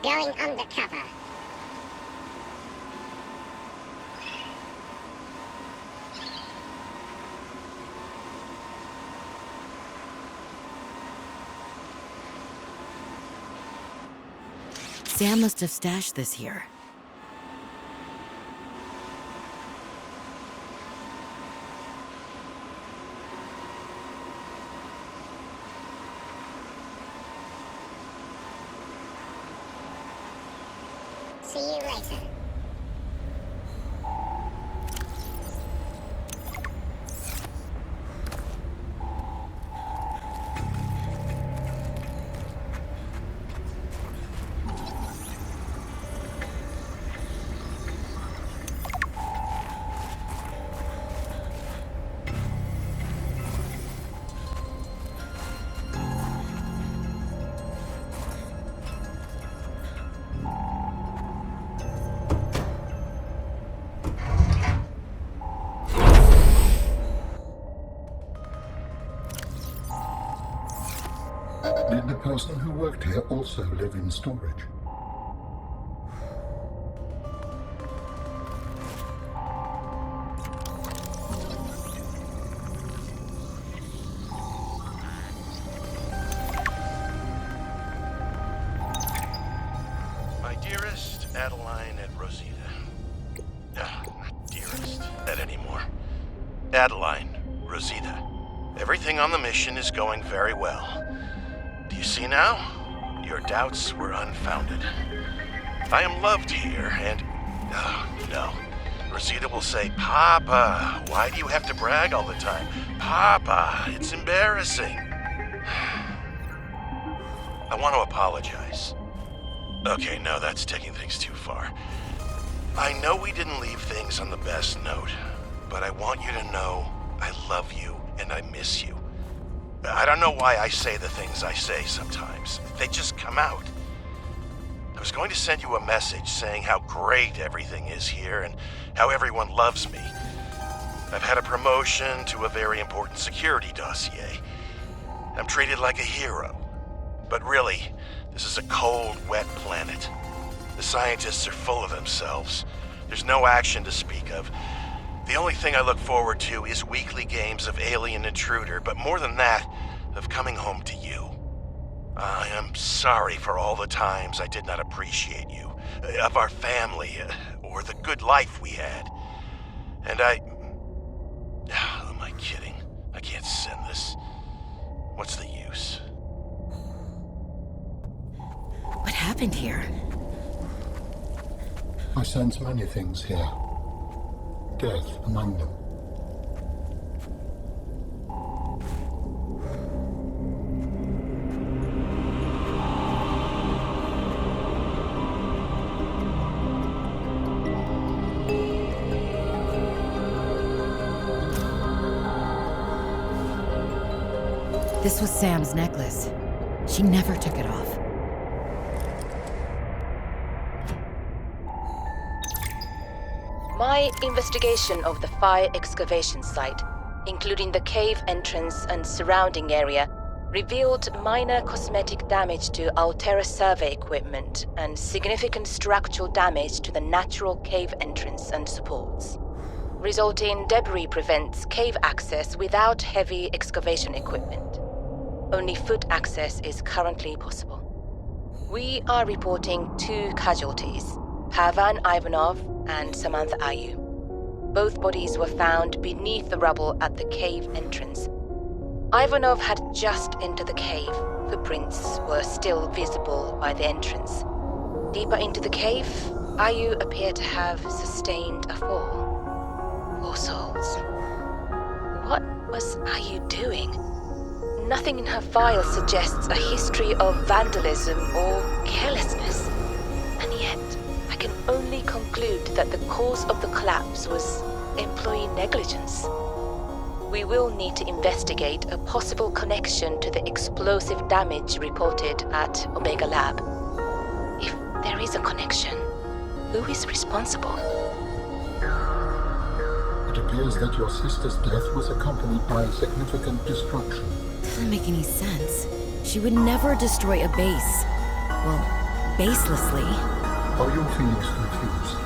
going undercover. Sam must have stashed this here. See you later. Did the person who worked here also live in storage? My dearest Adeline and Rosita. Not dearest, not anymore. Adeline, Rosita. Everything on the mission is going very well. Do you see now? Your doubts were unfounded. I am loved here, and... no. Rosita will say, Papa, why do you have to brag all the time? Papa, it's embarrassing. I want to apologize. Okay, no, that's taking things too far. I know we didn't leave things on the best note, but I want you to know I love you and I miss you. I don't know why I say the things I say sometimes. They just come out. I was going to send you a message saying how great everything is here and how everyone loves me. I've had a promotion to a very important security dossier. I'm treated like a hero. But really, this is a cold, wet planet. The scientists are full of themselves. There's no action to speak of. The only thing I look forward to is weekly games of Alien Intruder, but more than that, of coming home to you. I am sorry for all the times I did not appreciate you, of our family, or the good life we had. And who am I kidding? I can't send this. What's the use? What happened here? I sense many things here. Death among them. This was Sam's necklace. She never took it off. My investigation of the fire excavation site, including the cave entrance and surrounding area, revealed minor cosmetic damage to Altera survey equipment and significant structural damage to the natural cave entrance and supports. Resulting debris prevents cave access without heavy excavation equipment. Only foot access is currently possible. We are reporting 2 casualties, Pavan Ivanov and Samantha Ayu. Both bodies were found beneath the rubble at the cave entrance. Ivanov had just entered the cave. Footprints were still visible by the entrance. Deeper into the cave, Ayu appeared to have sustained a fall. Poor souls. What was Ayu doing? Nothing in her file suggests a history of vandalism or carelessness. And yet, I can only conclude that the cause of the collapse was employee negligence. We will need to investigate a possible connection to the explosive damage reported at Omega Lab. If there is a connection, who is responsible? It appears that your sister's death was accompanied by significant destruction. Doesn't make any sense. She would never destroy a base. Well, baselessly. Are your feelings confused?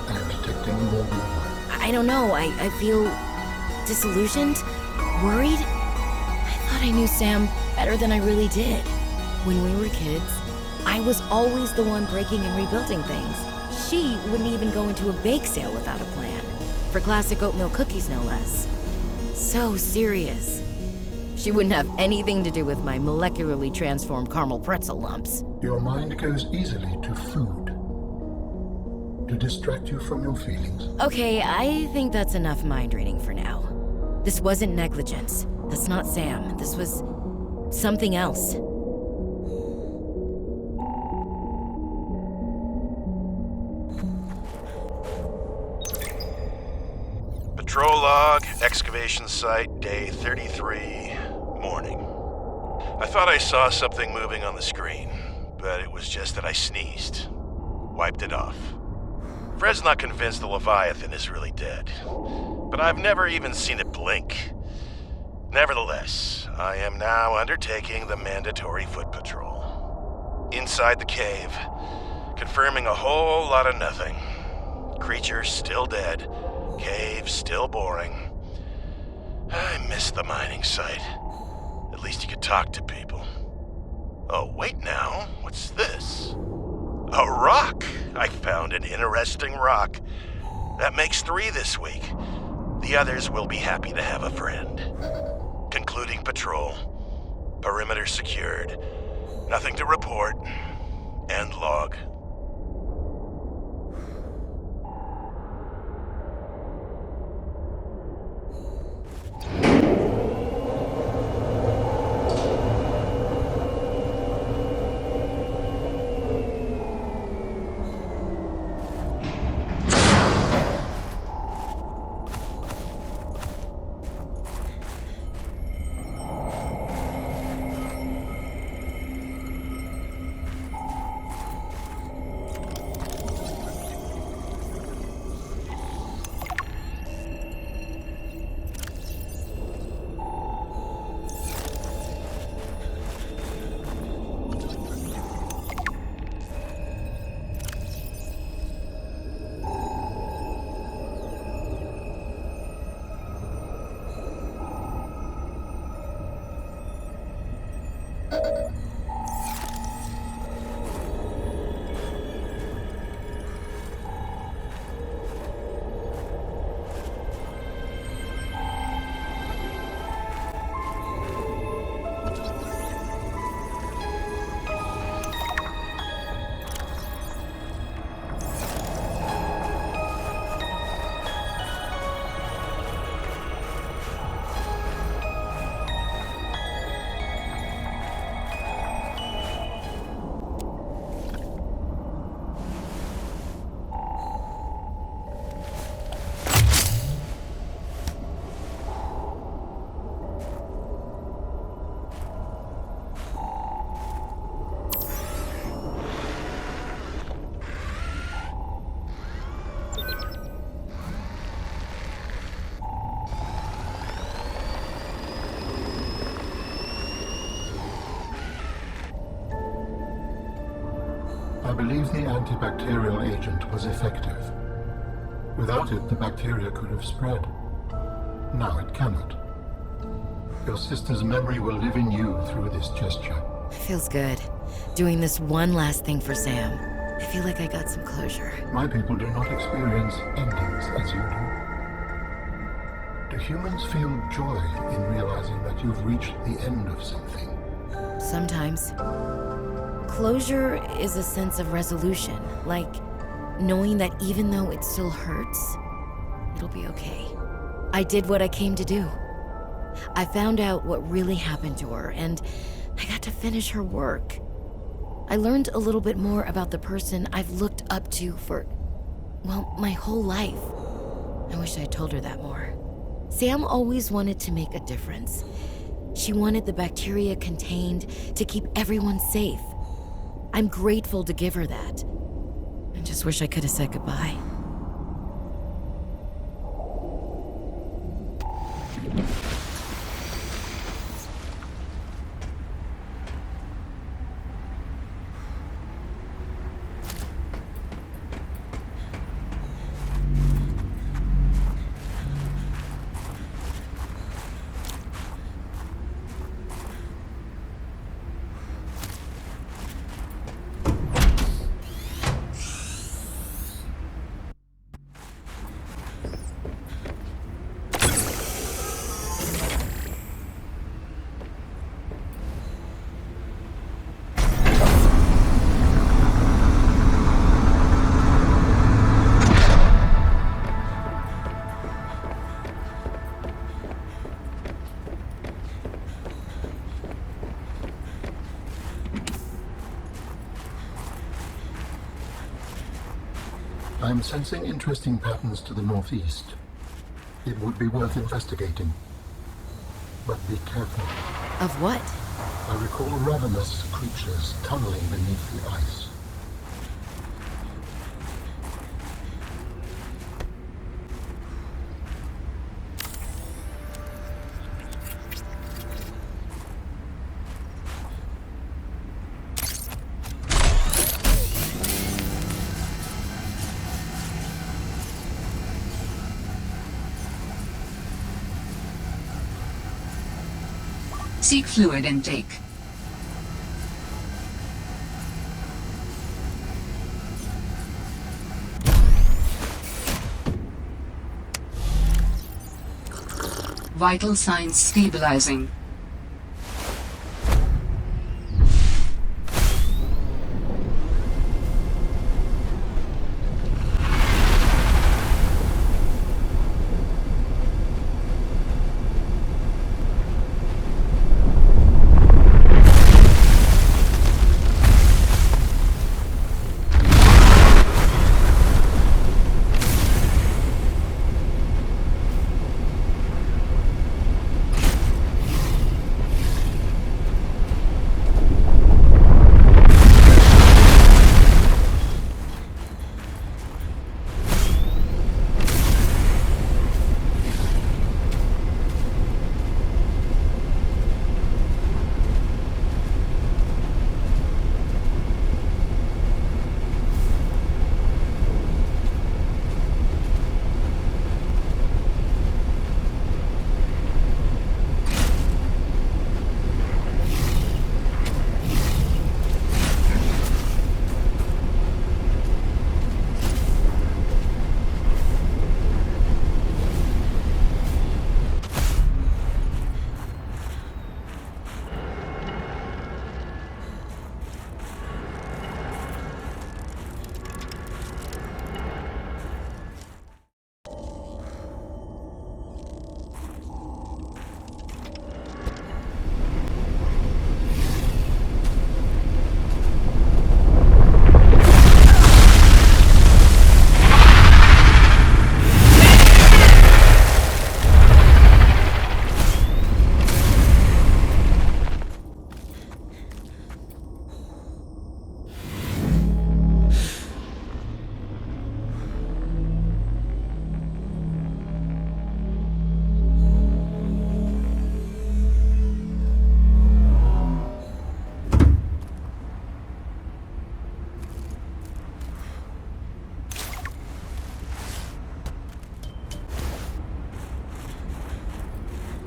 I am detecting more than one. I don't know. I feel disillusioned, worried. I thought I knew Sam better than I really did. When we were kids, I was always the one breaking and rebuilding things. She wouldn't even go into a bake sale without a plan. For classic oatmeal cookies, no less. So serious. She wouldn't have anything to do with my molecularly transformed caramel pretzel lumps. Your mind goes easily to food. To distract you from your feelings. Okay, I think that's enough mind reading for now. This wasn't negligence. That's not Sam. This was something else. Patrol log, excavation site, day 33, morning. I thought I saw something moving on the screen, but it was just that I sneezed. Wiped it off. Fred's not convinced the Leviathan is really dead, but I've never even seen it blink. Nevertheless, I am now undertaking the mandatory foot patrol. Inside the cave, confirming a whole lot of nothing. Creature still dead. Cave still boring. I miss the mining site. At least you could talk to people. Oh, wait now. What's this? A rock! I found an interesting rock. That makes 3 this week. The others will be happy to have a friend. Concluding patrol. Perimeter secured. Nothing to report. End log. I believe the antibacterial agent was effective. Without it, the bacteria could have spread. Now it cannot. Your sister's memory will live in you through this gesture. Feels good. Doing this one last thing for Sam. I feel like I got some closure. My people do not experience endings as you do. Do humans feel joy in realizing that you've reached the end of something? Sometimes. Closure is a sense of resolution, like knowing that even though it still hurts, it'll be okay. I did what I came to do. I found out what really happened to her, and I got to finish her work. I learned a little bit more about the person I've looked up to for, well, my whole life. I wish I'd told her that more. Sam always wanted to make a difference. She wanted the bacteria contained to keep everyone safe. I'm grateful to give her that. I just wish I could have said goodbye. I'm sensing interesting patterns to the northeast. It would be worth investigating. But be careful. Of what? I recall ravenous creatures tunneling beneath the ice. Seek fluid intake. Vital signs stabilizing.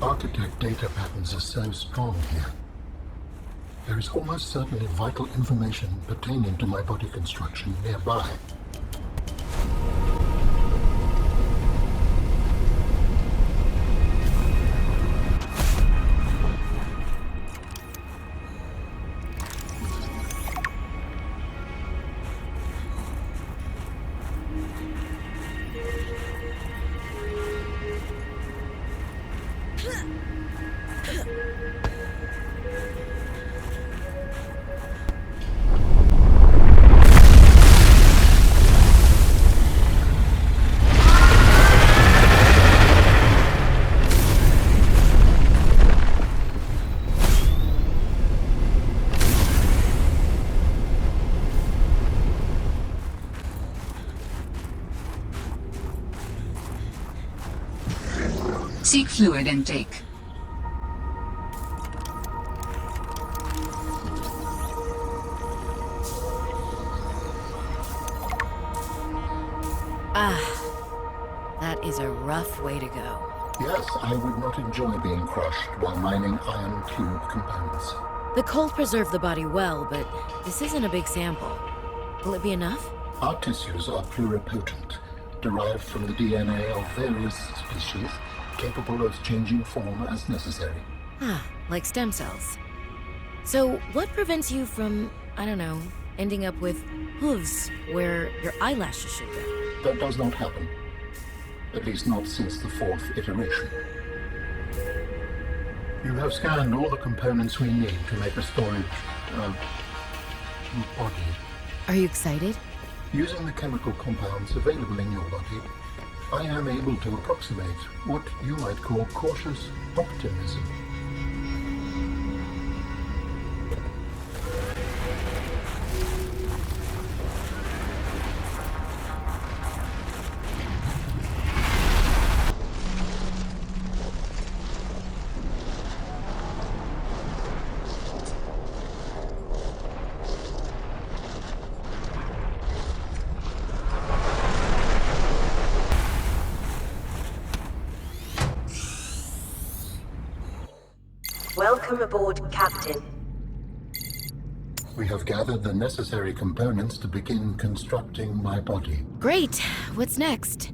Architect data patterns are so strong here. There is almost certainly vital information pertaining to my body construction nearby. Seek fluid intake. That is a rough way to go. Yes, I would not enjoy being crushed while mining iron cube components. The cold preserved the body well, but this isn't a big sample. Will it be enough? Our tissues are pluripotent, derived from the DNA of various species, capable of changing form as necessary. Like stem cells. So, what prevents you from, I don't know, ending up with hooves where your eyelashes should go? That does not happen. At least not since the fourth iteration. You have scanned all the components we need to make a storage, body. Are you excited? Using the chemical compounds available in your body, I am able to approximate what you might call cautious optimism. Welcome aboard, Captain. We have gathered the necessary components to begin constructing my body. Great. What's next?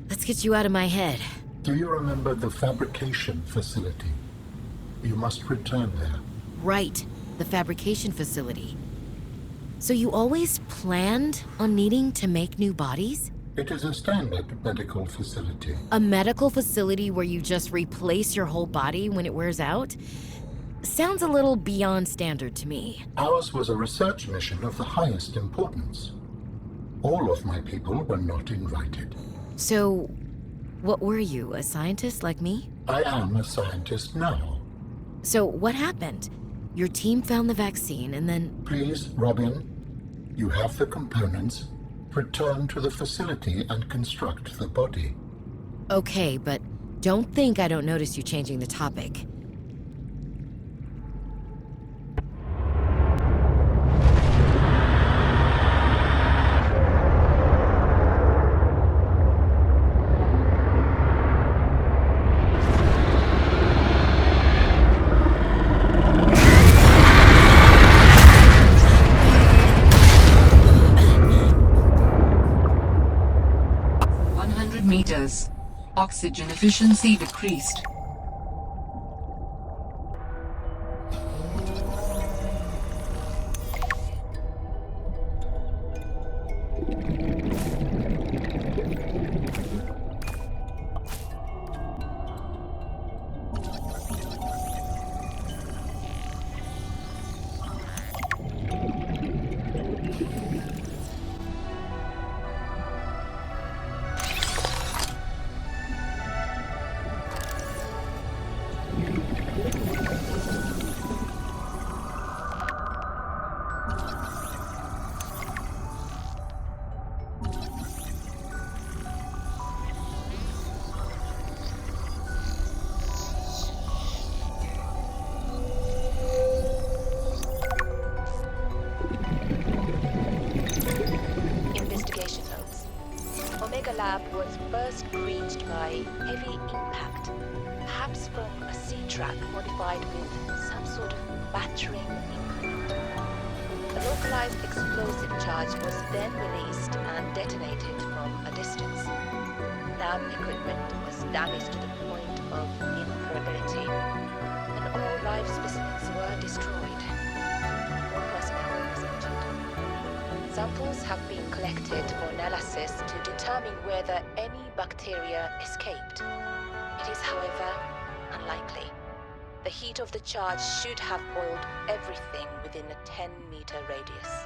Let's get you out of my head. Do you remember the fabrication facility? You must return there. Right. The fabrication facility. So you always planned on needing to make new bodies? It is a standard medical facility. A medical facility where you just replace your whole body when it wears out? Sounds a little beyond standard to me. Ours was a research mission of the highest importance. All of my people were not invited. So, what were you, a scientist like me? I am a scientist now. So, what happened? Your team found the vaccine and then... Please, Robin, you have the components. Return to the facility and construct the body. Okay, but don't think I don't notice you changing the topic. Meters. Oxygen efficiency decreased. Lab was first breached by heavy impact, perhaps from a sea track modified with some sort of battering implement. A localized explosive charge was then released and detonated from a distance. Lab equipment was damaged to the point of inoperability, and all live specimens were destroyed. All personnel was injured. Samples have been collected for analysis to determine whether any bacteria escaped. It is, however, unlikely. The heat of the charge should have boiled everything within a 10-meter radius.